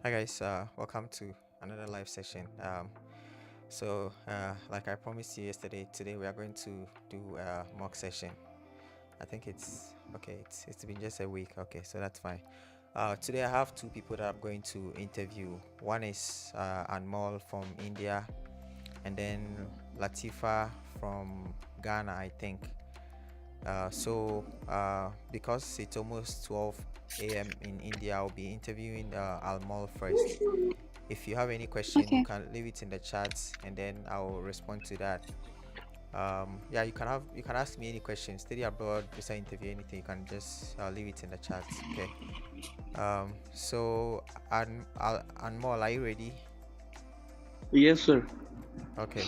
Hi guys, welcome to another live session. Like I promised you yesterday, today we are going to do a mock session. I think it's okay. It's been just a week. Okay, so that's fine. Today I have two people that I'm going to interview. One is Anmol from India, and then Latifa from Ghana, I think. Because it's almost 12 a.m. in India, I'll be interviewing Almol first. If you have any question, you Okay. can leave it in the chats, and then I'll respond to that. Yeah, you can ask me any questions. Study abroad, visa interview, anything. You can just leave it in the chats. Okay. Anmol, are you ready? Yes, sir. Okay.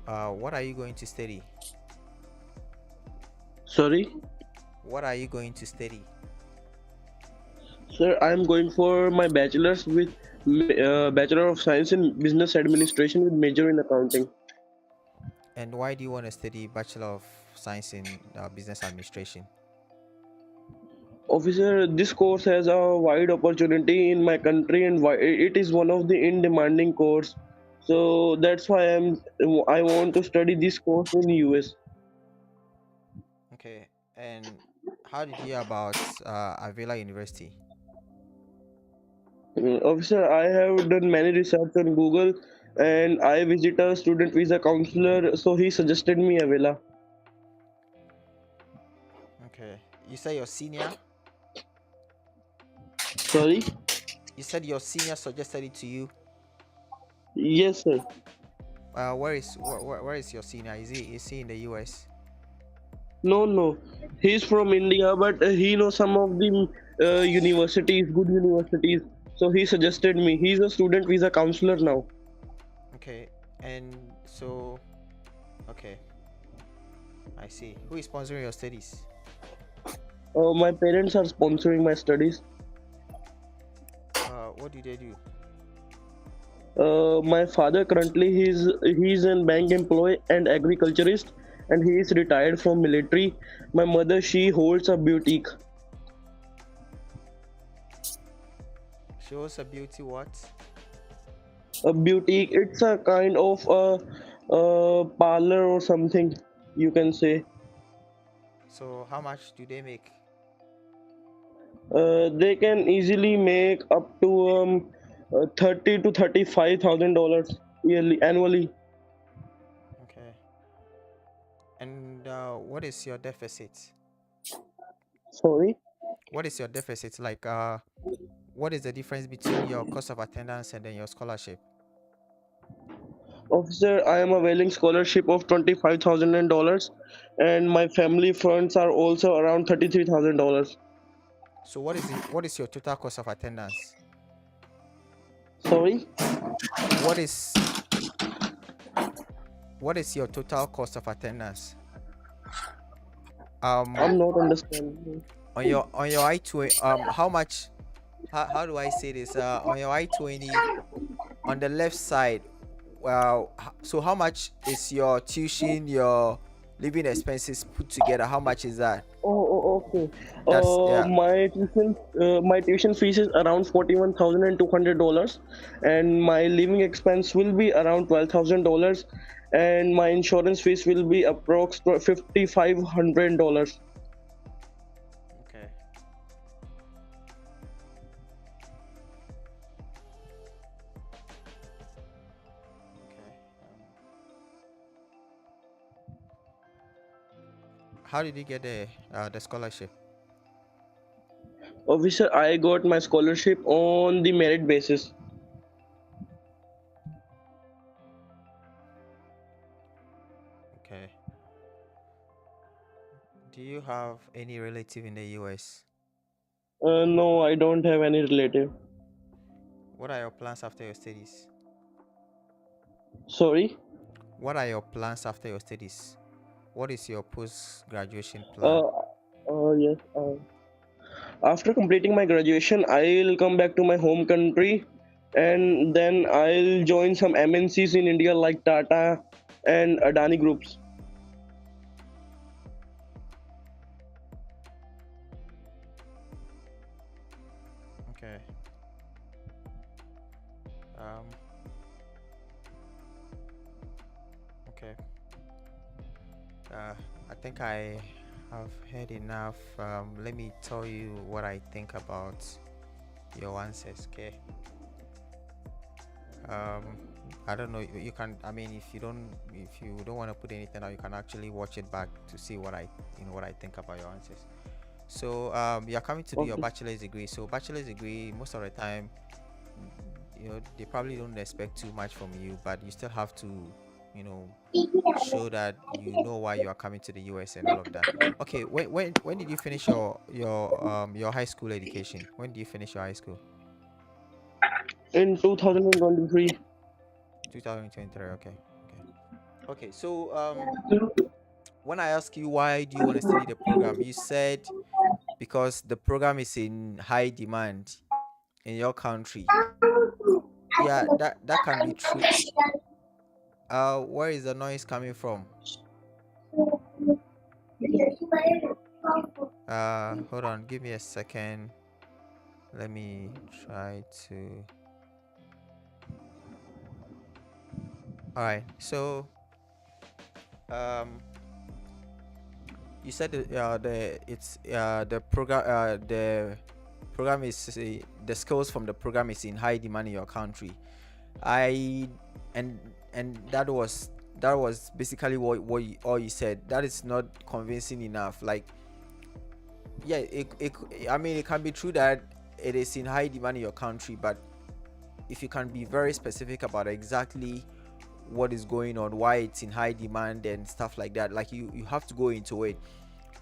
What are you going to study? Sorry, What are you going to study? sir. I'm going for my bachelor's with Bachelor of Science in Business Administration with major in accounting. And why do you want to study Bachelor of Science in Business Administration? Officer, this course has a wide opportunity in my country, and it is one of the in-demanding course. So that's why I want to study this course in US. Okay. And how did you hear about Avila University? Officer, I have done many research on Google, and I visit a student visa counselor, so he suggested me Avila. Okay. You say your senior? Sorry. You said your senior suggested it to you. Yes, sir. Where is your senior? Is he in the US? No, no. He's from India, but he knows some of the universities, good universities. So he suggested me. He's a student visa counselor now. Okay. And so, okay, I see. Who is sponsoring your studies? My parents are sponsoring my studies. What do they do? My father currently he's an bank employee and agriculturist, and he is retired from military. My mother she holds a boutique. Shows a beauty what? A boutique. It's a kind of a parlor or something you can say. So how much do they make? They can easily make up to 30 to 35 thousand dollars yearly annually. Okay. And what is your deficit? Sorry, What is your deficit like? What is the difference between your cost of attendance and then your scholarship? officer, I am availing scholarship of $25,000, and my family funds are also around $33,000. So what is your total cost of attendance? Sorry, What is what is your total cost of attendance? Um I'm not understanding. on your I-20, how much, how do I say this? On your I-20, on the left side, well, so how much is your tuition, your living expenses put together? How much is that? Okay. That's yeah. My tuition fees is around $41,200, and my living expense will be around $12,000, and my insurance fees will be approx $5,500. Okay. Okay. How did you get the scholarship? Officer, I got my scholarship on the merit basis. Okay. Do you have any relative in the US? No, I don't have any relative. What are your plans after your studies? Sorry. What are your plans after your studies? What is your post graduation plan? Uh, yes. After completing my graduation, I'll come back to my home country, and then I'll join some MNCs in India like Tata and Adani groups. Okay. Um, okay. I think I have heard enough. Let me tell you what I think about your answers. Okay. Um, I don't know. You can. I mean, if you don't want to put anything out, you can actually watch it back to see what what I think about your answers. So, you're coming to do your Okay. bachelor's degree. So, bachelor's degree, most of the time, they probably don't expect too much from you, but you still have to, you know, show that you know why you are coming to the US and all of that. Okay, when did you finish your high school education? When did you finish your high school? In 2023. 2023. Okay. Okay. Okay. So when I ask you why do you want to study the program, you said because the program is in high demand in your country. Yeah, that can be true. Where is the noise coming from? Hold on, give me a second. Let me try to. All right. So, um, you said the program is the skills from the program is in high demand in your country. I and that was basically all you said. That is not convincing enough. Like, yeah, I mean, it can be true that it is in high demand in your country, but if you can be very specific about exactly what is going on, why it's in high demand and stuff like that, like you have to go into it.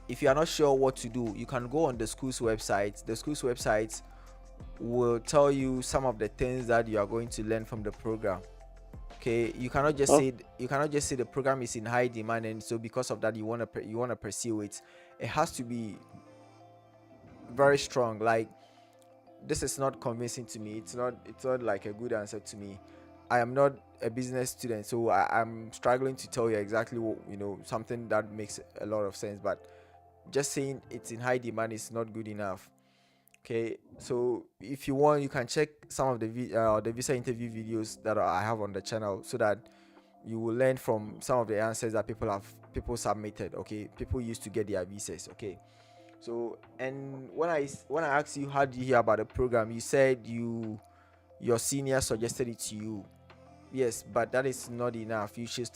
If you are not sure what to do, you can go on the school's website. The school's website will tell you some of the things that you are going to learn from the program. Okay, Oh, you cannot just say the program is in high demand, and so because of that you want to pursue it. It has to be very strong. Like, this is not convincing to me. It's not like a good answer to me. I am not a business student, so I'm struggling to tell you exactly what, something that makes a lot of sense. But just saying it's in high demand is not good enough. Okay, so if you want, you can check some of the visa interview videos that I have on the channel, so that you will learn from some of the answers that people submitted. Okay, people used to get their visas. Okay, so, and when I asked you how did you hear about the program, you said your senior suggested it to you. Yes, but that is not enough. You should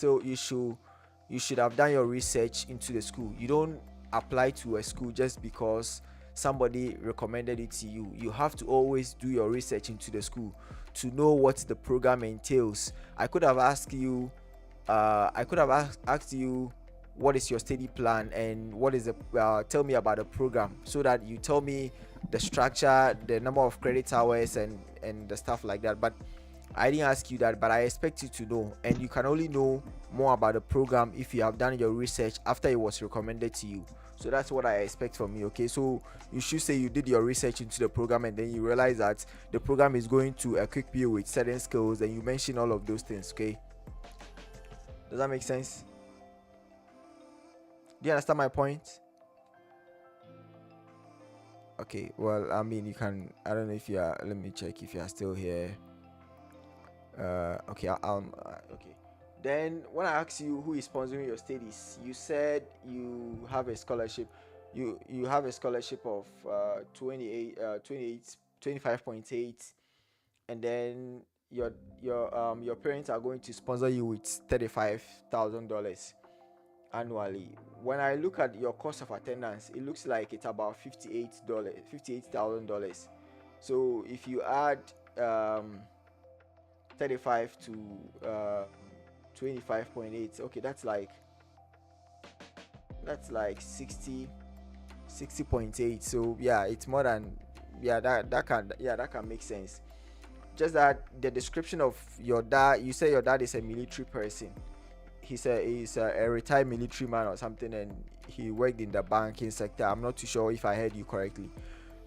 have done your research into the school. You don't apply to a school just because somebody recommended it to you. You have to always do your research into the school to know what the program entails. I could have asked you what is your study plan and what is the tell me about the program, so that you tell me the structure, the number of credit hours, and the stuff like that. But I didn't ask you that, but I expect you to know, and you can only know more about the program if you have done your research after it was recommended to you. So that's what I expect from you. Okay, so you should say you did your research into the program and then you realize that the program is going to equip you with certain skills, and you mention all of those things. Okay, does that make sense? Do you understand my point? Okay, well, I mean, you can. I don't know if you are. Let me check if you are still here. Okay, okay. Then when I asked you who is sponsoring your studies, you said you have a scholarship. You have a scholarship of 25.8, and then your parents are going to sponsor you with $35,000 annually. When I look at your cost of attendance, it looks like it's about $58,000. So if you add 35 to 25.8, okay, that's like 60.8. So yeah, it's more than, yeah, that can make sense. Just that the description of your dad, you say your dad is a military person. He's a retired military man or something, and he worked in the banking sector. I'm not too sure if I heard you correctly.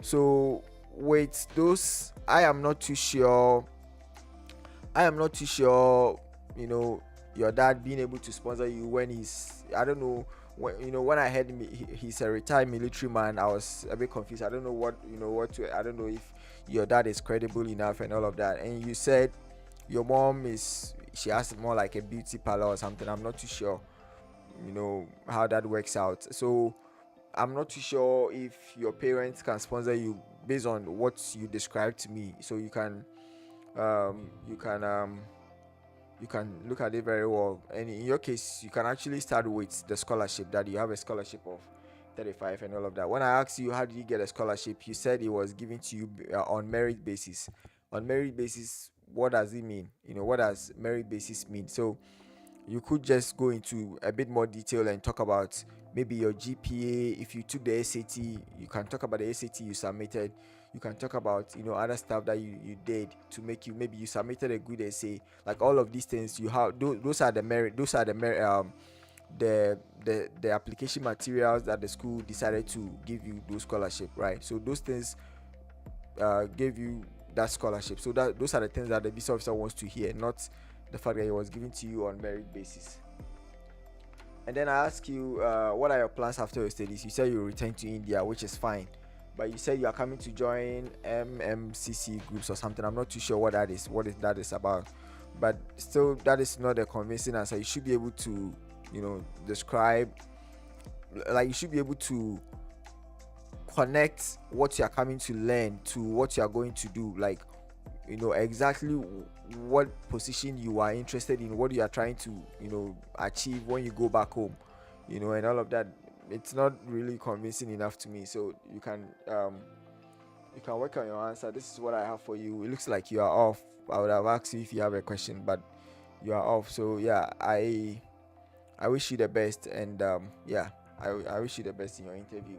So with those, I am not too sure, your dad being able to sponsor you when I don't know, when I heard he's a retired military man, I was a bit confused. I don't know I don't know if your dad is credible enough and all of that. And you said your mom she has more like a beauty parlor or something. I'm not too sure, how that works out. So I'm not too sure if your parents can sponsor you based on what you described to me. So um you can um you can look at it very well. And in your case, you can actually start with the scholarship, that you have a scholarship of 35 and all of that. When I asked you how did you get a scholarship, you said it was given to you on merit basis. On merit basis, what does it mean? What does merit basis mean? So you could just go into a bit more detail and talk about maybe your GPA. If you took the SAT, you can talk about the SAT you submitted. You can talk about other stuff that you did to make you, maybe you submitted a good essay. Like all of these things, you have those are the merit. Those are the merit. The application materials that the school decided to give you those scholarship, right? So those things gave you that scholarship. So that those are the things that the visa officer wants to hear, not the fact that it was given to you on merit basis. And then I ask you, what are your plans after your studies? You said you return to India, which is fine, but you said you are coming to join MMCC groups or something. I'm not too sure what that is. That is about? But still, that is not a convincing answer. You should be able to, describe. Like, you should be able to connect what you are coming to learn to what you are going to do. Like, exactly what position you are interested in, what you are trying to achieve when you go back home, and all of that. It's not really convincing enough to me. So you can work on your answer. This is what I have for you. It looks like you are off. I would have asked you if you have a question, but you are off. So yeah, I wish you the best. And yeah, I wish you the best in your interview.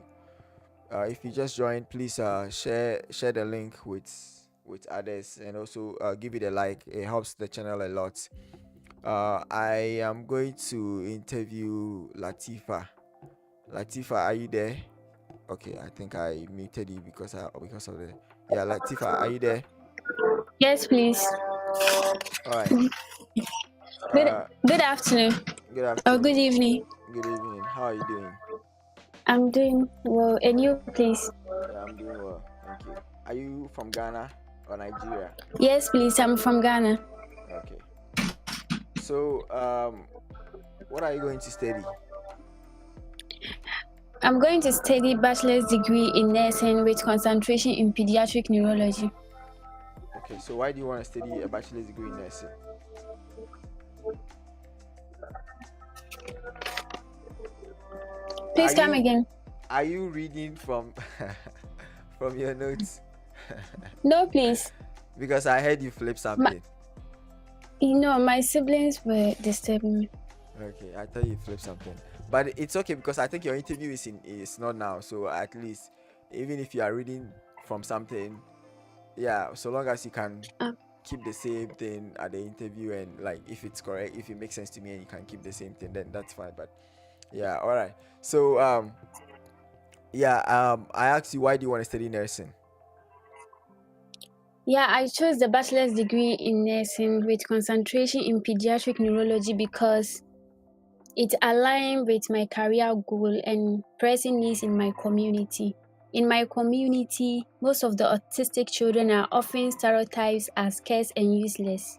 If you just joined, please share the link with others, and also give it a like. It helps the channel a lot. I am going to interview Latifa. Latifa, are you there? Okay, I think I muted you because of the Latifa, are you there? Yes, please. All right. Good afternoon. Good Or afternoon. good evening. Good evening. How are you doing? I'm doing well. And you, please? Yeah, I'm doing well. Thank you. Are you from Ghana or Nigeria? Yes, please. I'm from Ghana. Okay. So, what are you going to study? I'm going to study bachelor's degree in nursing with concentration in pediatric neurology. Okay, so why do you want to study a bachelor's degree in nursing? Please come again. Are you reading from from your notes? No, please. Because I heard you flip something. My siblings were disturbing me. Okay, I thought you flipped something. But it's okay, because I think your interview is not now. So at least, even if you are reading from something, yeah, so long as you can keep the same thing at the interview, and like if it's correct, if it makes sense to me and you can keep the same thing, then that's fine. But yeah, all right. So I asked you, why do you want to study nursing? Yeah, I chose the bachelor's degree in nursing with concentration in pediatric neurology because it aligned with my career goal and pressing needs in my community. In my community, most of the autistic children are often stereotyped as scarce and useless.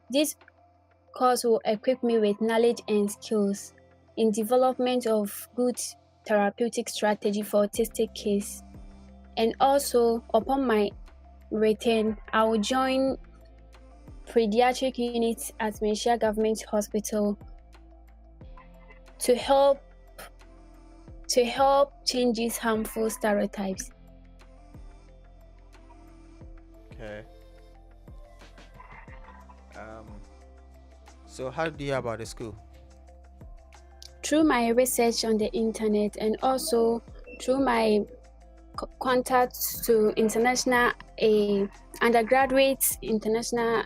This course will equip me with knowledge and skills in development of good therapeutic strategy for autistic kids. And also, upon my return, I will join pediatric units at Malaysia Government Hospital to help change these harmful stereotypes. Okay. So how do you hear about the school? Through my research on the internet, and also through my contacts to international undergraduate international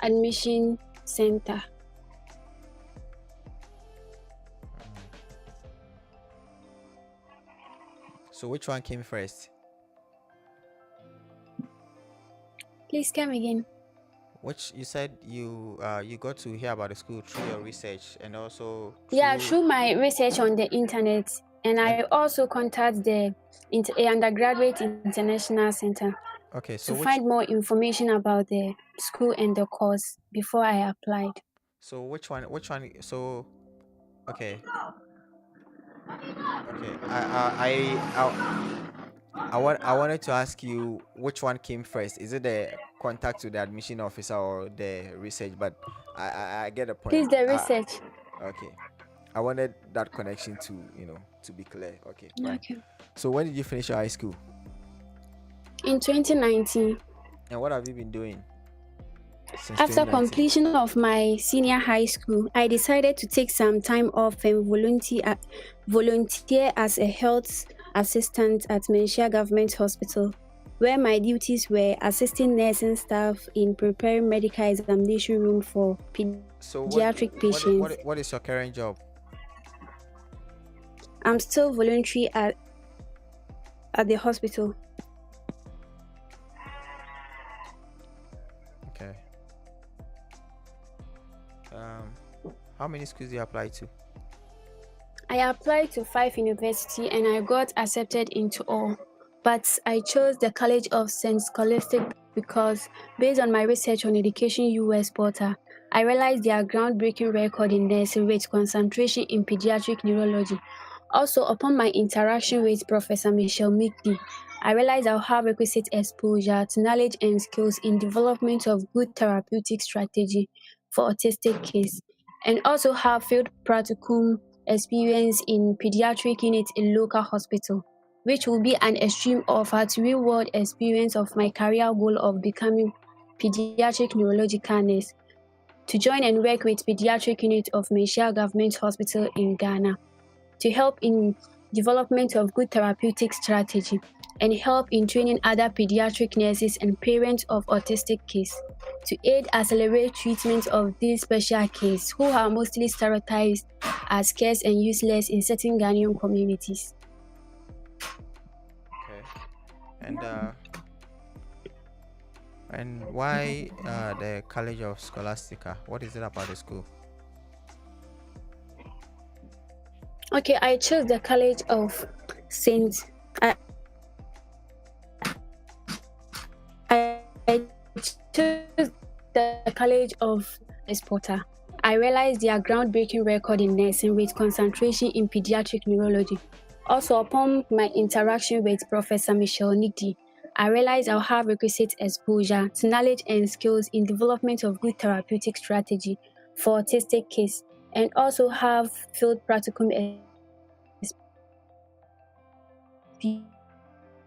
admission center. So which one came first? Please come again. Which you said you got to hear about the school through your research, and also through my research on the internet, and I also contact the undergraduate international center. Okay, to so find more information about the school and the course before I applied. which one? So okay, okay. I wanted to ask you which one came first. Is it the contact with the admission officer or the research? But I get the point. Please, the research. Okay. I wanted that connection to to be clear. Okay, fine. Okay. So when did you finish your high school? In 2019, And what have you been doing since after 2019? completion of my senior high school, I decided to take some time off and volunteer as a health assistant at Malaysia Government Hospital, where my duties were assisting nursing staff in preparing medical examination room for So pediatric patients. what is your current job? I'm still voluntary at the hospital. Okay. How many schools do you apply to? I applied to 5 universities and I got accepted into all. But I chose the College of St. Scholastic because, based on my research on Education US portal, I realized their groundbreaking record in nursing with concentration in pediatric neurology. Also, upon my interaction with Professor Michelle Mikdi, I realized I'll have requisite exposure to knowledge and skills in development of good therapeutic strategy for autistic kids, and also have field practicum experience in pediatric unit in local hospital, which will be an extreme offer to real-world experience of my career goal of becoming pediatric neurological nurse to join and work with pediatric unit of Malaysia Government Hospital in Ghana to help in development of good therapeutic strategy and help in training other pediatric nurses and parents of autistic kids to aid accelerate treatment of these special cases who are mostly stereotyped as scarce and useless in certain Ghanaian communities. Okay. And why the College of Scholastica? What is it about the school? Okay, I chose the College of Saint. I chose the College of Porter. I realized their groundbreaking record in nursing with concentration in pediatric neurology. Also, upon my interaction with Professor Michelle Nigdi, I realized I'll have requisite exposure to knowledge and skills in development of good therapeutic strategy for autistic kids, and also have field practicum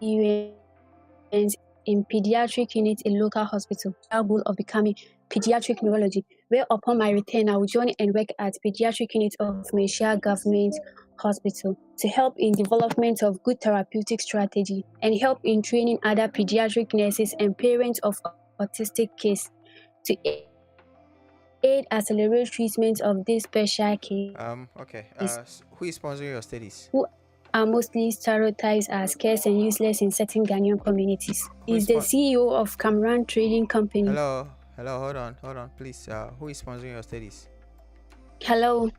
experience in pediatric unit in local hospital, our goal of becoming pediatric neurology, where upon my return I will join and work at pediatric unit of Malaysia Government Hospital to help in development of good therapeutic strategy and help in training other pediatric nurses and parents of autistic kids to aid accelerate treatment of this special case. Okay. Who is sponsoring your studies? Who are mostly stereotyped as scarce and useless in certain Ghanaian communities. He's the CEO of Cameron Trading Company. Hello, hold on, please. Who is sponsoring your studies? Hello.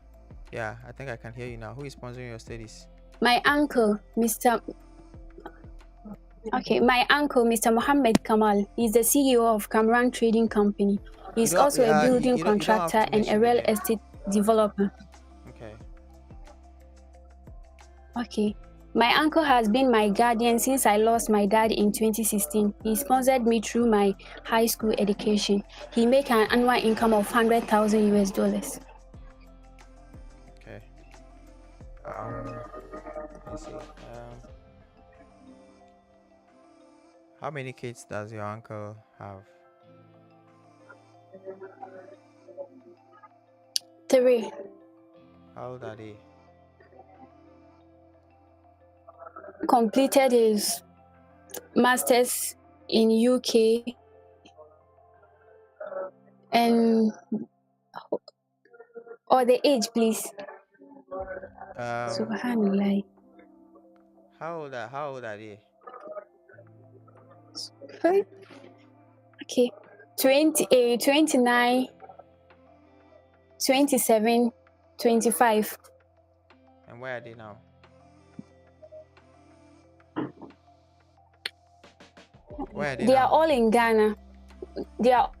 Yeah, I think I can hear you now. Who is sponsoring your studies? My uncle, Mr. Mohammed Kamal, is the CEO of Cameron Trading Company. He's also a building contractor and a real estate developer. Okay. My uncle has been my guardian since I lost my dad in 2016. He sponsored me through my high school education. He make an annual income of $100,000. Okay. Let's see. How many kids does your uncle have? 3. How old are they? Completed his master's in UK and or the age, please. Subhanallah. How old are they? Okay. 29, 27, 25. And where are they now? Where are they They are now? all in Ghana. They are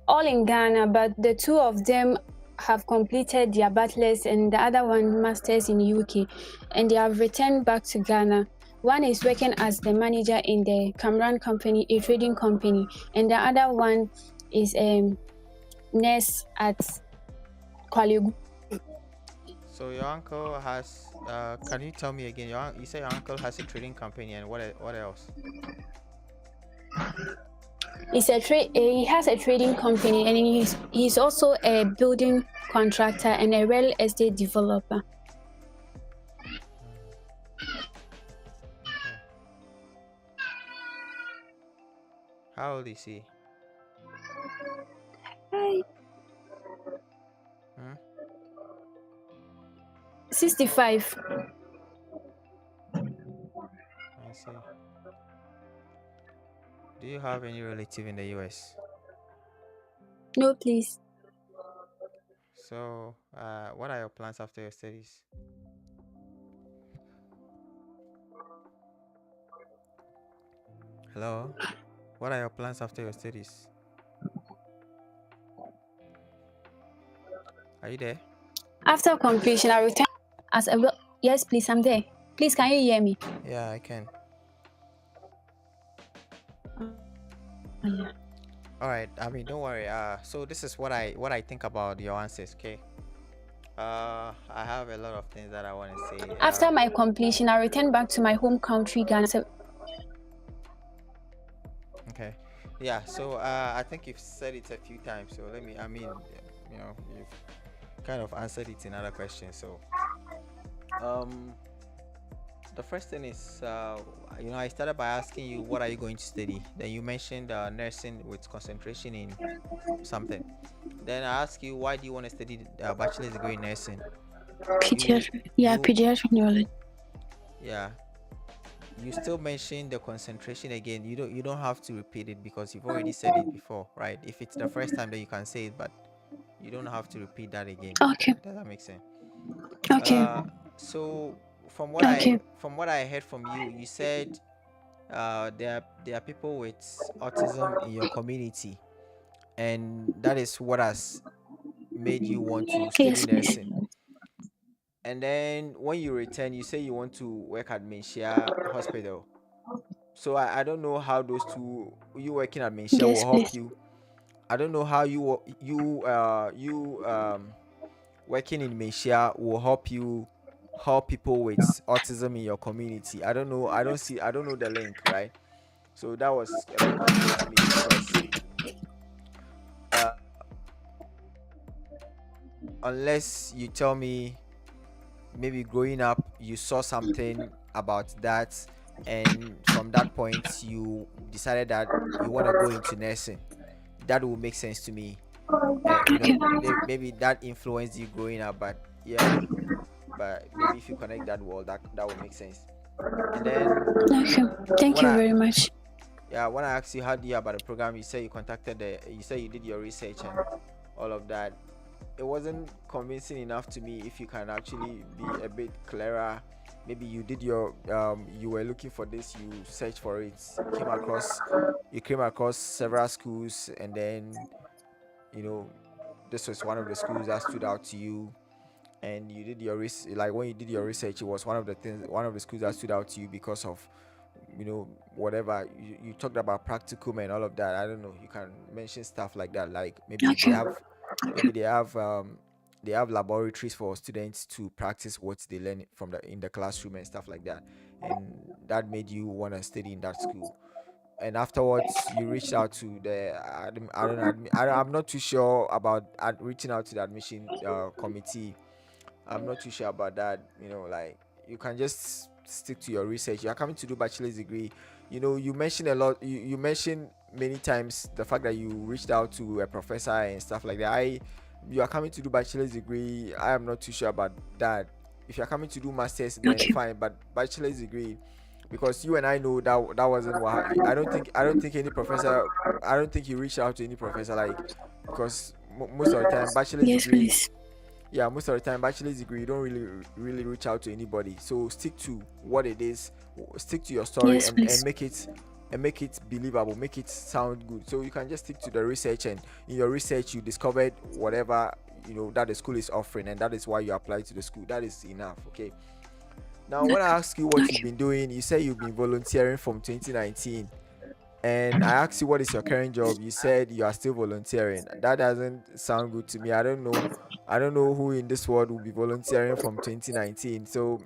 all in Ghana, but the two of them have completed their bachelor's and the other one master's in UK, and they have returned back to Ghana. One is working as the manager in the Cameron company, a trading company, and the other one is a nurse at Kwale. So your uncle has. Can you tell me again? You say your uncle has a trading company, and what else? He has a trading company, and he's also a building contractor and a real estate developer. Okay. How old is he? Hi. Hmm? 65. I see. Do you have any relative in the US? No, please. So, what are your plans after your studies? Hello? What are your plans after your studies? Are you there? After completion, I return as a yes, please. I'm there. Please, can you hear me? Yeah, I can. Oh, yeah. All right. I mean, don't worry. So this is what I think about your answers. Okay. I have a lot of things that I want to say. After my completion, I return back to my home country, Ghana. Okay. Yeah. So I think you've said it a few times. So let me. I mean, you've kind of answered it in other questions. So um, the first thing is I started by asking you what are you going to study. Then you mentioned nursing with concentration in something. Then I asked you why do you want to study bachelor's degree in nursing. You you Pediatric neurology. yeah. You still mention the concentration again. You don't have to repeat it because you've already said it before, right? If it's the first time, that you can say it, but you don't have to repeat that again. Okay. Does that make sense? Okay. So Okay. from what I heard from you, you said there are people with autism in your community, and that is what has made you want to study Yes, please. nursing. And then when you return, you say you want to work at Menchia Hospital. So I don't know how those two, you working at Menchia, will Yes, help please. you. I don't know how you working in Menchia will help you help people with autism in your community. I don't know. I don't know the link, right? So that was a bit confusing to me because uh, unless you tell me maybe growing up you saw something about that, and from that point you decided that you want to go into nursing, that will make sense to me. Okay. Maybe that influenced you growing up, but yeah, but maybe if you connect that wall, that will make sense. And then Okay. Thank when you I very much. yeah, when I asked you how do you about the program, you say you say you did your research and all of that. It wasn't convincing enough to me. If you can actually be a bit clearer, maybe you did your you were looking for this, you searched for it, you came across several schools, and then you know this was one of the schools that stood out to you, and you did your research. Like when you did your research, it was one of the schools that stood out to you because of whatever you talked about, practicum and all of that. I don't know, you can mention stuff like that, like Okay. maybe they have laboratories for students to practice what they learn from the in the classroom and stuff like that, and that made you want to study in that school. And afterwards you reached out to the I don't know I'm not too sure about reaching out to the admission committee. I'm not too sure about that. Like, you can just stick to your research. You are coming to do bachelor's degree. You mentioned a lot. You mentioned many times the fact that you reached out to a professor and stuff like that. You are coming to do bachelor's degree. I am not too sure about that. If you are coming to do masters, then Okay. fine. But bachelor's degree, because you and I know that wasn't what I don't think any professor. I don't think you reached out to any professor, like, because most of the time bachelor's Yes, degree, please. yeah, most of the time bachelor's degree you don't really reach out to anybody. So stick to what it is, stick to your story, Yes, and please. make it and make it believable, make it sound good. So you can just stick to the research, and in your research you discovered whatever that the school is offering, and that is why you apply to the school. That is enough. Okay. Now when I ask you what you've been doing, you say you've been volunteering from 2019, and I asked you what is your current job, you said you are still volunteering. That doesn't sound good to me. I don't know who in this world will be volunteering from 2019. So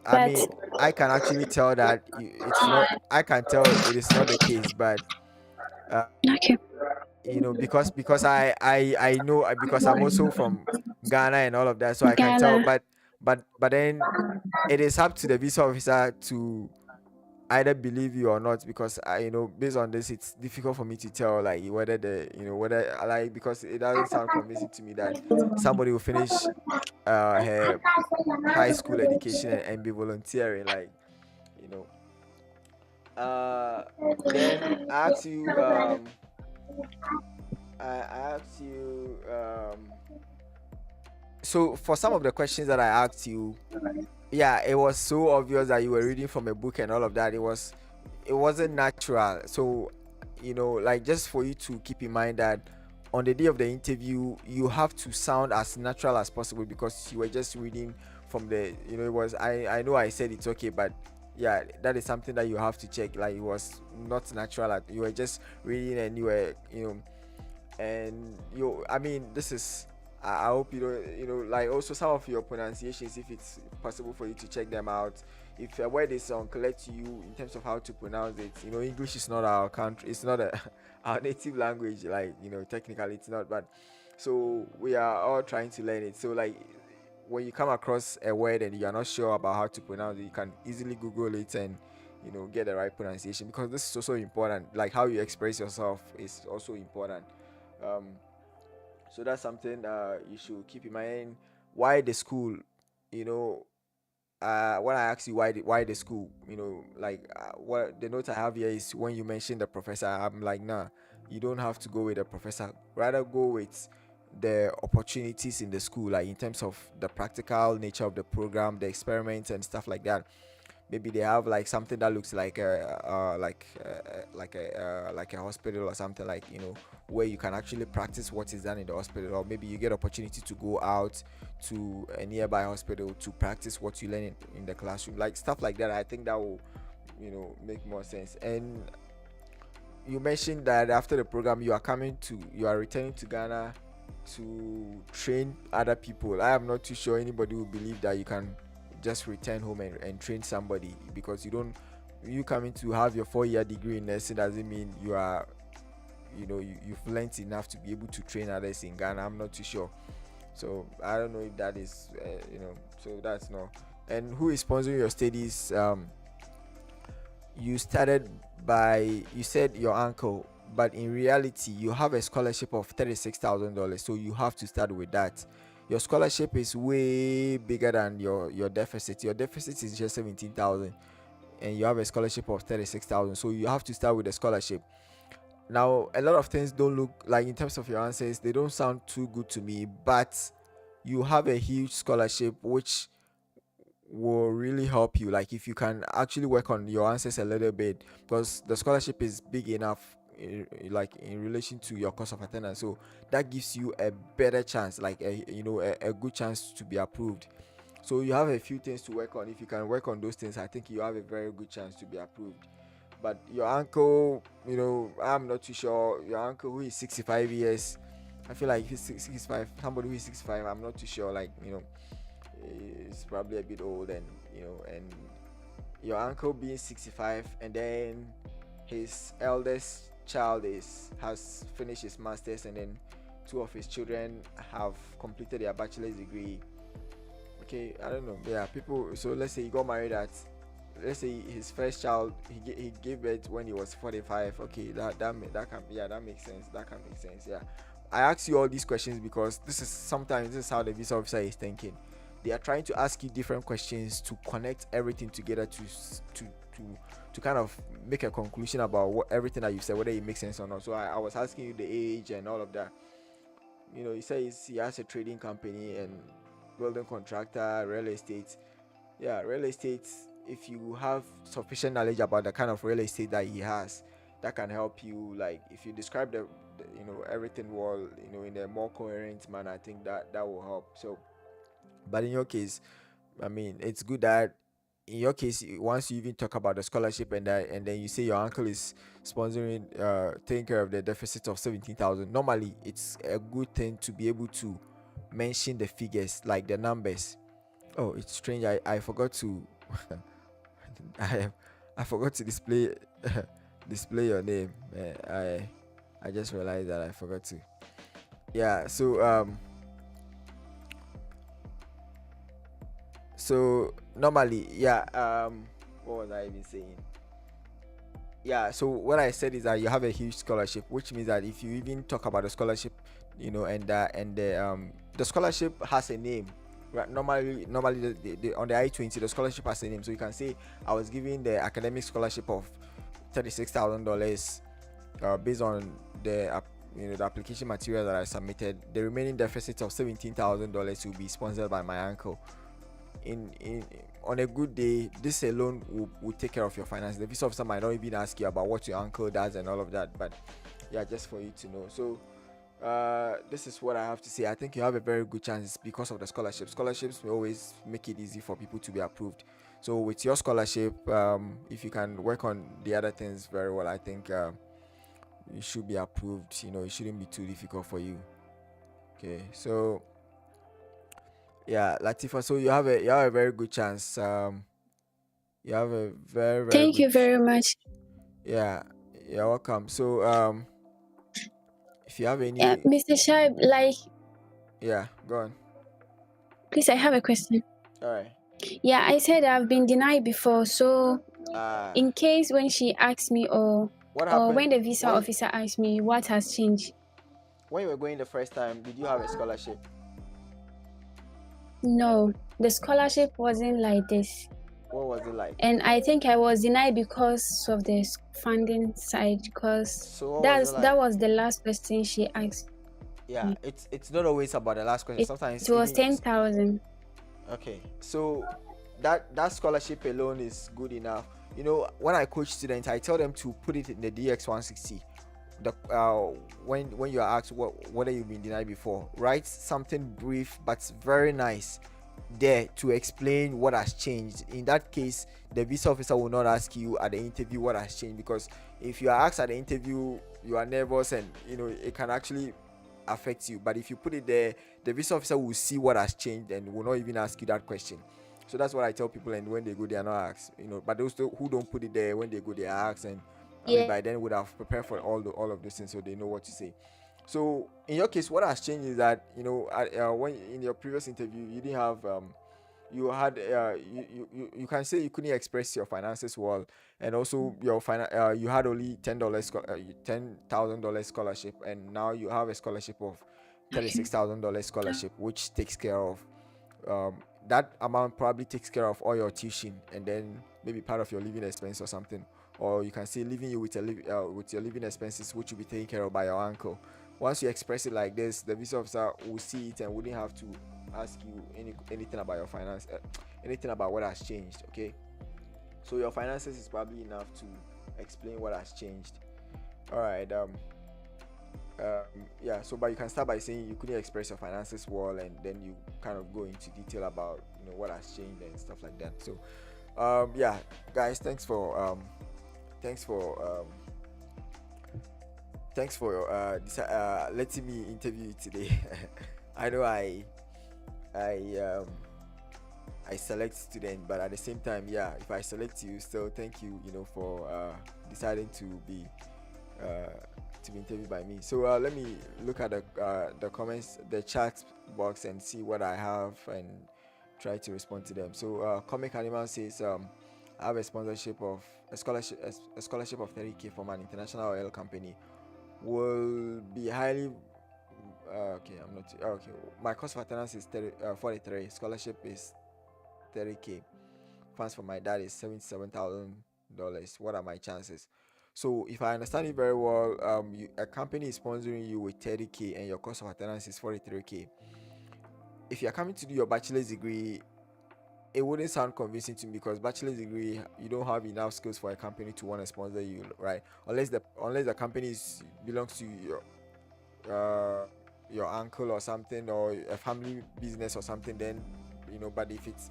I But mean, I can actually tell that it's not. I can tell it is not the case, but uh, okay, because I know, because I'm also from Ghana and all of that, so I can tell. Ghana. But then it is up to the visa officer to either believe you or not, because based on this, it's difficult for me to tell, like, whether whether, like, because it doesn't sound convincing to me that somebody will finish her high school education and be volunteering, like, you know uh then I asked you so for some of the questions that I asked you, yeah, it was so obvious that you were reading from a book and all of that. It wasn't natural. So like, just for you to keep in mind that on the day of the interview you have to sound as natural as possible, because you were just reading from the it was, I know I said it's okay, but yeah, that is something that you have to check. Like, it was not natural. You were just reading, and you were and I mean, this is, I hope like, also some of your pronunciations, if it's possible for you to check them out. If a word is unclear to you in terms of how to pronounce it, English is not our country, it's not our native language, like, technically it's not, but so we are all trying to learn it. So, like, when you come across a word and you are not sure about how to pronounce it, you can easily Google it and get the right pronunciation, because this is also important. Like, how you express yourself is also important. um so that's something you should keep in mind. Why the school? you know when I ask you why the school, like, what the note I have here is, when you mention the professor, I'm like, nah, you don't have to go with the professor. Rather, go with the opportunities in the school, like, in terms of the practical nature of the program, the experiments and stuff like that. Maybe they have, like, something that looks like a hospital or something, like, where you can actually practice what is done in the hospital, or maybe you get opportunity to go out to a nearby hospital to practice what you learn in the classroom, like stuff like that. I think that will make more sense. And you mentioned that after the program you are returning to Ghana to train other people. I am not too sure anybody will believe that you can just return home and train somebody, because you coming to have your 4-year degree in nursing doesn't mean you are you've learned enough to be able to train others in Ghana. I'm not too sure. So I don't know if that is so that's no. And who is sponsoring your studies? You started by, you said, your uncle, but in reality you have a scholarship of $36,000, so you have to start with that. Your scholarship is way bigger than your deficit. Your deficit is just 17,000, and you have a scholarship of 36,000, so you have to start with the scholarship. Now, a lot of things don't look like, in terms of your answers, they don't sound too good to me, but you have a huge scholarship which will really help you, like, if you can actually work on your answers a little bit, because the scholarship is big enough, like, in relation to your cost of attendance, so that gives you a better chance, like, a good chance to be approved. So you have a few things to work on. If you can work on those things, I think you have a very good chance to be approved. But your uncle, I'm not too sure. Your uncle, who is 65 years, I feel like he's 65, somebody who is 65, I'm not too sure, like, is probably a bit old, and and your uncle being 65, and then his eldest child has finished his masters, and then two of his children have completed their bachelor's degree. Okay, I don't know, yeah, people. So let's say he got married at, let's say his first child, he gave birth when he was 45. Okay, that can, yeah, that makes sense, that can make sense, yeah. I ask you all these questions because sometimes this is how the visa officer is thinking. They are trying to ask you different questions to connect everything together to kind of make a conclusion about everything that you said, whether it makes sense or not. So I was asking you the age and all of that. He says he has a trading company and building contractor, real estate. Yeah, real estate. if you have sufficient knowledge about the kind of real estate that he has, that can help you. Like if you describe the everything well, in a more coherent manner, I think that will help. So, but in your case, I mean, it's good that in your case, once you even talk about the scholarship and then you say your uncle is sponsoring, taking care of the deficit of 17,000. Normally, it's a good thing to be able to mention the figures, like the numbers. Oh, it's strange. I forgot to. I I forgot to display display your name. I just realized that I forgot to. Yeah. So normally, yeah. What was I even saying? Yeah. So what I said is that you have a huge scholarship, which means that if you even talk about the scholarship, and the scholarship has a name. Right, normally on the I-20 the scholarship has a name, so you can say I was given the academic scholarship of $36,000, based on the application material that I submitted. The remaining deficit of $17,000 will be sponsored by my uncle. In On a good day, this alone will take care of your finances. The visa officer might not even ask you about what your uncle does and all of that, but yeah, just for you to know. So this is what I have to say. I think you have a very good chance because of the scholarship. Scholarships will always make it easy for people to be approved. So with your scholarship, if you can work on the other things very well, I think you should be approved. It shouldn't be too difficult for you. Okay, so yeah, Latifa. So you have a very good chance. You have a very very Thank good. you very much. Yeah, you're welcome. So if you have Yeah, any, Mr. Shaib, like, yeah, go on. please, I have a question. All right. Yeah, I said I've been denied before, so Uh, in case when she asks me what or happened when the visa when officer asks me what has changed. you were going the first time? Did you have a scholarship? No, the scholarship wasn't like this. What was it like? And I think I was denied because of the funding side, because So what was it that like? was the last question she asked Yeah, me. it's not always about the last question. It, Sometimes it was even 10,000. okay. So that scholarship alone is good enough. When I coach students, I tell them to put it in the DX160. The when you are asked whether you've been denied before, write something brief but very nice there to explain what has changed. In that case, the visa officer will not ask you at the interview what has changed, because if you are asked at the interview, you are nervous and it can actually affect you. But if you put it there, the visa officer will see what has changed and will not even ask you that question. So that's what I tell people, and when they go, they are not asked. But those who don't put it there, when they go, they are asked, and I mean Yeah. by then would have prepared for all of those things, so they know what to say. So in your case, what has changed is that when in your previous interview you didn't have you had you can say you couldn't express your finances well, and also you had only $10,000 scholarship, and now you have a scholarship of $36,000 scholarship, which takes care of that amount probably takes care of all your tuition and then maybe part of your living expense or something, or you can say leaving you with with your living expenses, which will be taken care of by your uncle. Once you express it like this, the visa officer will see it and wouldn't have to ask you anything about your finance, anything about what has changed. Okay, so your finances is probably enough to explain what has changed. All right. Yeah, so but you can start by saying you couldn't express your finances well, and then you kind of go into detail about what has changed and stuff like that. So yeah, guys, thanks for letting me interview you today. I know I I select student, but at the same time, yeah, if I select you, still thank you, for deciding to be interviewed by me. So let me look at the comments, the chat box, and see what I have and try to respond to them. So Comic Animal says I have a sponsorship of a scholarship of 30K from an international oil company. Will be highly okay. I'm not okay. My cost of attendance is 43. Scholarship is 30K. Funds for my dad is $77,000. What are my chances? So if I understand it very well, a company is sponsoring you with 30K and your cost of attendance is 43K. If you're coming to do your bachelor's degree, it wouldn't sound convincing to me, because bachelor's degree, you don't have enough skills for a company to want to sponsor you, right? Unless the company belongs to your uncle or something, or a family business or something, then but if it's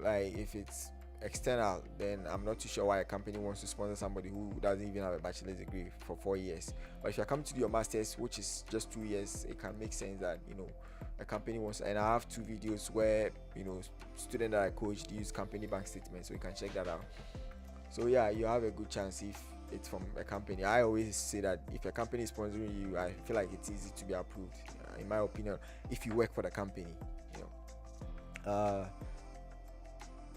like if it's external, then I'm not too sure why a company wants to sponsor somebody who doesn't even have a bachelor's degree for 4 years. But if you're coming to do your master's, which is just 2 years, it can make sense that a company wants. And I have 2 videos where students that I coached use company bank statements, so you can check that out. So yeah, you have a good chance if it's from a company. I always say that if a company is sponsoring you, I feel like it's easy to be approved, in my opinion, if you work for the company.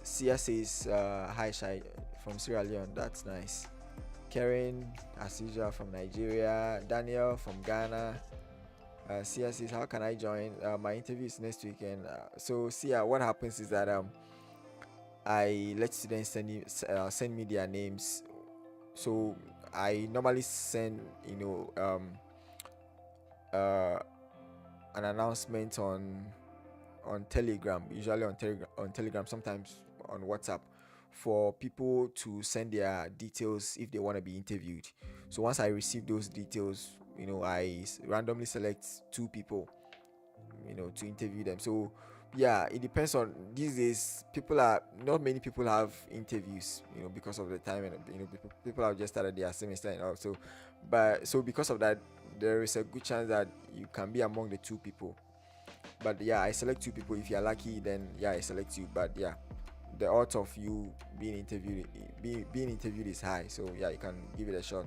Sia says, hi Shai from Sierra Leone, that's nice. Karen, as usual, from Nigeria. Daniel from Ghana. Sia says, how can I join? My interview is next week. And so Sia, what happens is that I let students send me their names. So I normally send an announcement on Telegram, usually on Telegram, sometimes on WhatsApp, for people to send their details if they want to be interviewed. So once I receive those details, I randomly select 2 people, to interview them. So yeah, it depends on these days. Not many people have interviews, because of the time, and people have just started their semester and all. So because of that, there is a good chance that you can be among the 2 people. But yeah, I select 2 people. If you're lucky, then yeah, I select you. But yeah, the odds of you being interviewed is high. So yeah, you can give it a shot.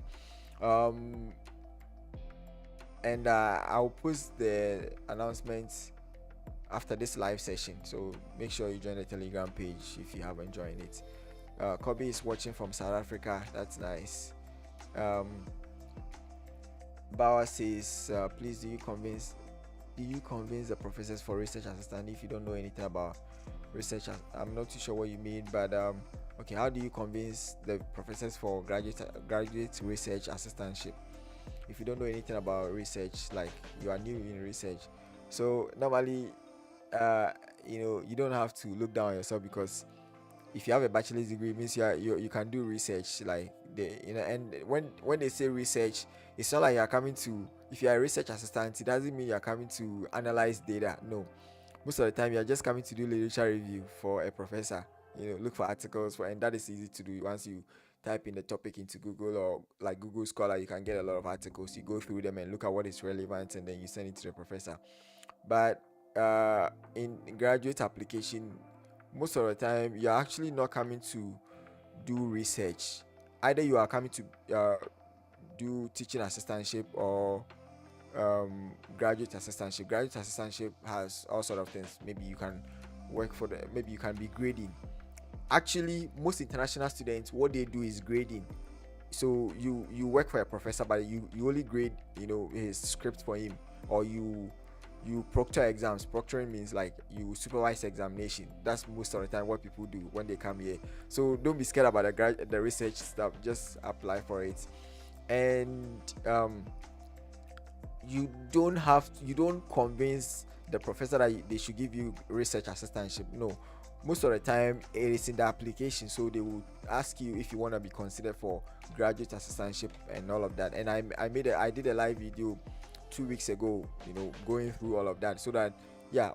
And I'll post the announcements after this live session. So make sure you join the Telegram page if you haven't joined it. Kobe is watching from South Africa. That's nice. Bauer says, please do you convince the professors for research assistant if you don't know anything about research? I'm not too sure what you mean, but okay, how do you convince the professors for graduate research assistantship if you don't know anything about research, like you are new in research? So normally you don't have to look down on yourself, because if you have a bachelor's degree, it means you can do research, like and when they say research, it's not like you're coming to, if you're a research assistant, it doesn't mean you're coming to analyze data. No, most of the time you're just coming to do literature review for a professor, look for articles and that is easy to do. Once you type in the topic into Google, or like Google Scholar, you can get a lot of articles. You go through them and look at what is relevant, and then you send it to the professor. But in graduate application, most of the time you're actually not coming to do research. Either you are coming to do teaching assistantship or graduate assistantship. Graduate assistantship has all sort of things. Maybe you can maybe you can be grading. Actually, most international students, what they do is grading. So you work for a professor, but you only grade his script for him, or you proctor exams. Proctoring means like you supervise examination. That's most of the time what people do when they come here. So don't be scared about the research stuff. Just apply for it. And you don't convince the professor that they should give you research assistantship. No, most of the time it is in the application. So they will ask you if you want to be considered for graduate assistantship and all of that. And I did a live video 2 weeks ago, going through all of that, so that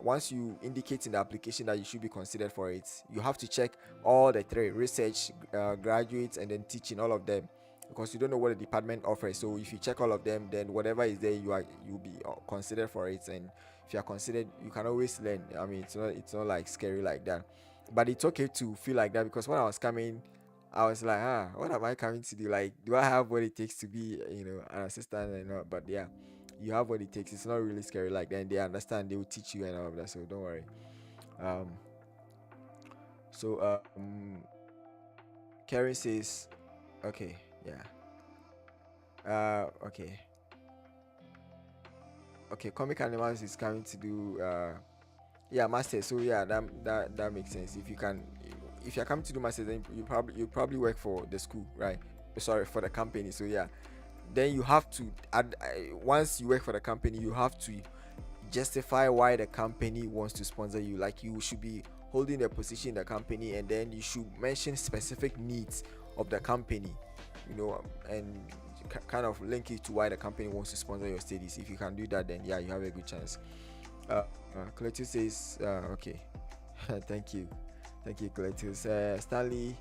once you indicate in the application that you should be considered for it, you have to check all the 3: research, graduates, and then teaching, all of them, because you don't know what the department offers. So if you check all of them, then whatever is there, you'll be considered for it. And if you are considered, you can always learn. I mean, it's not like scary like that, but it's okay to feel like that, because when I was coming, I was like, what am I coming to do? Like, do I have what it takes to be an assistant and all? But yeah, you have what it takes. It's not really scary like that, and they understand. They will teach you and all of that, so don't worry. Karen says, okay, okay, Comic Animals is coming to do masters. So that makes sense. If you're coming to do masters, then you probably work for the school, right? Sorry, for the company. So then you have to once you work for the company, you have to justify why the company wants to sponsor you. Like, you should be holding a position in the company, and then you should mention specific needs of the company, and kind of link it to why the company wants to sponsor your studies. If you can do that, then yeah, you have a good chance. Cletus says okay. thank you Cletus. Stanley,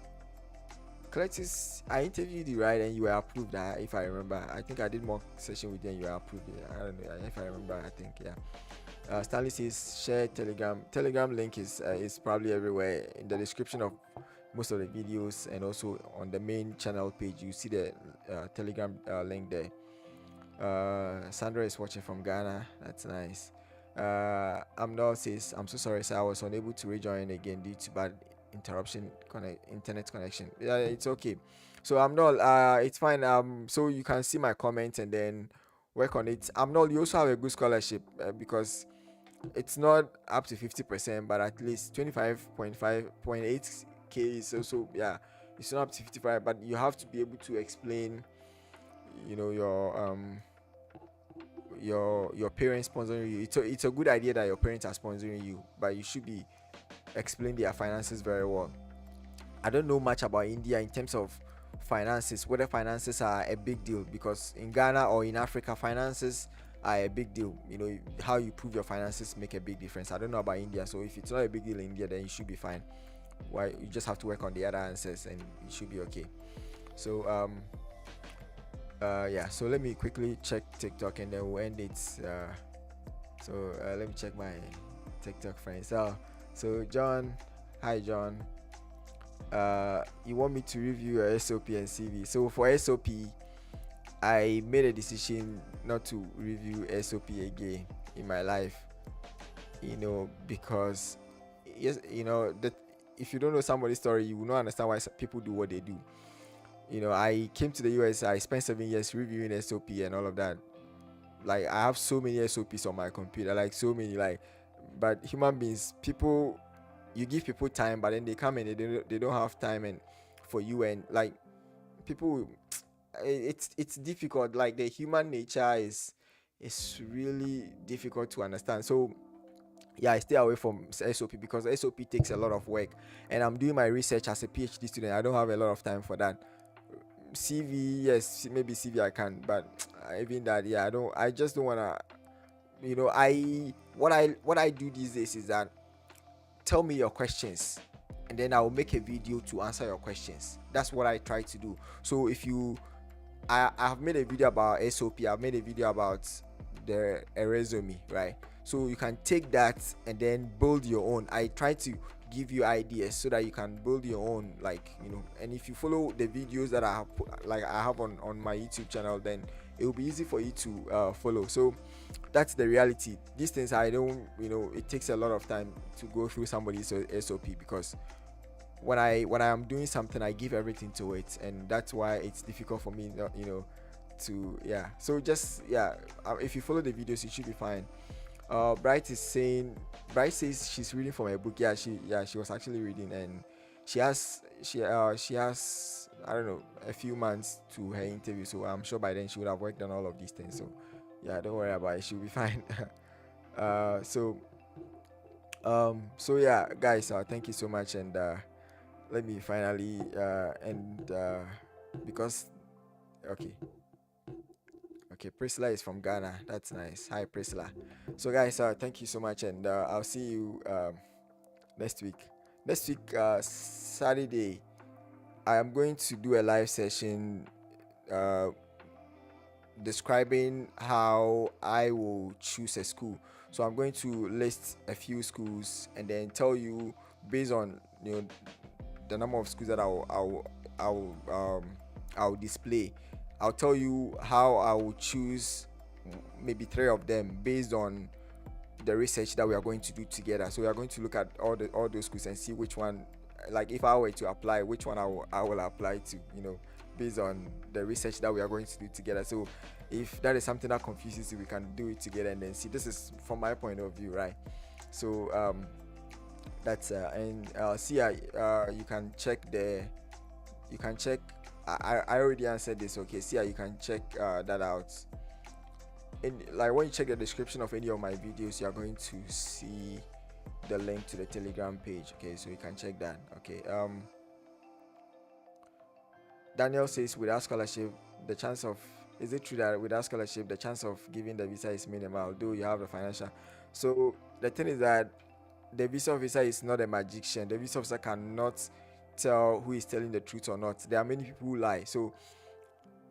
Cletus, I interviewed you, right, and you were approved. If I remember, I think I did more session with you and you were approved. I don't know if I remember. I think, yeah. Stanley says share Telegram link is probably everywhere in the description of most of the videos, and also on the main channel page you see the Telegram link there. Sandra is watching from Ghana. That's nice. Amnol says, I'm so sorry, sir, I was unable to rejoin again due to bad internet connection. Yeah, it's okay. So Amnol, it's fine. So you can see my comments and then work on it. Amnol, you also have a good scholarship because it's not up to 50%, but at least 25.8k is also, yeah, it's not up to 55, but you have to be able to explain, your parents sponsoring you. It's a good idea that your parents are sponsoring you, but you should be explain their finances very well. I don't know much about India in terms of finances, whether finances are a big deal, because in Ghana or in Africa, finances are a big deal. How you prove your finances make a big difference. I don't know about India, so if it's not a big deal in India, then you should be fine. Why, you just have to work on the other answers and it should be okay. So yeah, so let me quickly check TikTok and then we'll end it. So let me check my TikTok friends. So John, hi John. You want me to review your SOP and CV? So for SOP, I made a decision not to review SOP again in my life. Because that if you don't know somebody's story, you will not understand why people do what they do. I came to the US, I spent 7 years reviewing SOP and all of that. Like, I have so many SOPs on my computer, like so many, but human beings, people, you give people time, but then they come and they don't have time and for you, and like people, it's difficult. Like, the human nature is really difficult to understand. So yeah, I stay away from SOP because SOP takes a lot of work, and I'm doing my research as a PhD student. I don't have a lot of time for that. CV, yes, maybe CV I can, but even that, yeah, I just don't wanna, what I do these days is that tell me your questions and then I will make a video to answer your questions. That's what I try to do. So if I have made a video about SOP, I've made a video about a resume, right? So you can take that and then build your own. I try to give you ideas so that you can build your own, and if you follow the videos that I have on my YouTube channel, then it will be easy for you to follow. So that's the reality. These things, I don't, it takes a lot of time to go through somebody's SOP, because when I am doing something, I give everything to it, and that's why it's difficult for me, to, yeah. So just, yeah, if you follow the videos, you should be fine. Bright says she's reading from a book. She was actually reading, and she has I don't know, a few months to her interview, so I'm sure by then she would have worked on all of these things. So yeah, don't worry about it, she'll be fine. So yeah, guys, thank you so much, and let me finally end, because okay, Priscilla is from Ghana. That's nice. Hi, Priscilla. So guys, thank you so much, and I'll see you next week. Saturday, I am going to do a live session describing how I will choose a school. So I'm going to list a few schools and then tell you, based on the number of schools that I'll display. I'll tell you how I will choose maybe 3 of them based on the research that we are going to do together. So we are going to look at all those schools and see which one, like if I were to apply, which one I will apply to, based on the research that we are going to do together. So if that is something that confuses you, we can do it together and then see. This is from my point of view, right? So that's and see, you can check I already answered this. Okay, see, you can check that out. And like when you check the description of any of my videos, you are going to see the link to the Telegram page. Okay, so you can check that. Okay. Daniel says without scholarship, the chance of, is it true that without scholarship the chance of giving the visa is minimal, although you have the financial? So the thing is that the visa officer is not a magician. The visa officer cannot tell who is telling the truth or not. There are many people who lie. So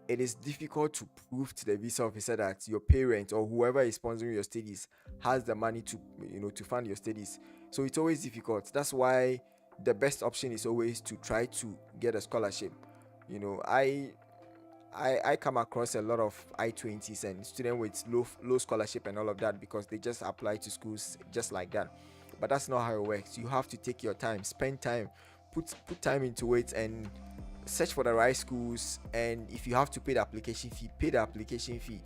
it is difficult to prove to the visa officer that your parent or whoever is sponsoring your studies has the money to, to fund your studies. So it's always difficult. That's why the best option is always to try to get a scholarship. I come across a lot of I-20s and students with low scholarship and all of that because they just apply to schools just like that. But that's not how it works. You have to take your time, spend time, put time into it, and search for the right schools. And if you have to pay the application fee, pay the application fee.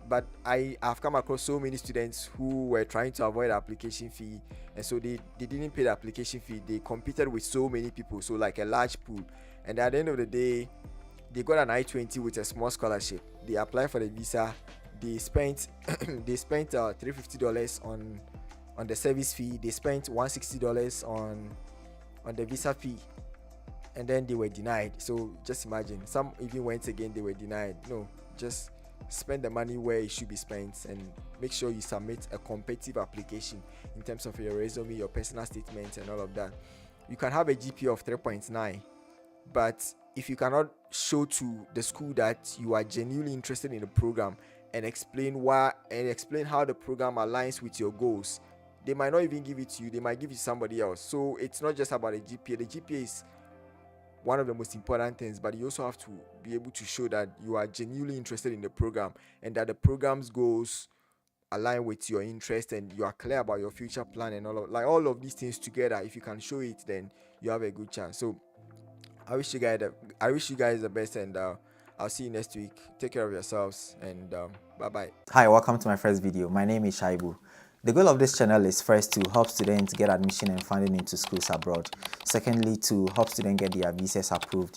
But I've come across so many students who were trying to avoid the application fee, and so they didn't pay the application fee. They competed with so many people, so like a large pool, and at the end of the day they got an I-20 with a small scholarship. They applied for the visa. They spent $350 on the service fee. They spent $160 on the visa fee, and then they were denied. So just imagine, some even went again, they were denied. No, just spend the money where it should be spent, and make sure you submit a competitive application in terms of your resume, your personal statement, and all of that. You can have a GPA of 3.9, but if you cannot show to the school that you are genuinely interested in the program and explain how the program aligns with your goals, they might not even give it to you. They might give it to somebody else. So it's not just about the GPA. The GPA is one of the most important things, but you also have to be able to show that you are genuinely interested in the program and that the program's goals align with your interest, and you are clear about your future plan and all of these things together. If you can show it, then you have a good chance. So I wish you guys the best, and I'll see you next week. Take care of yourselves, and bye bye. Hi, welcome to my first video. My name is Shaibu. The goal of this channel is first to help students get admission and funding into schools abroad. Secondly, to help students get their visas approved.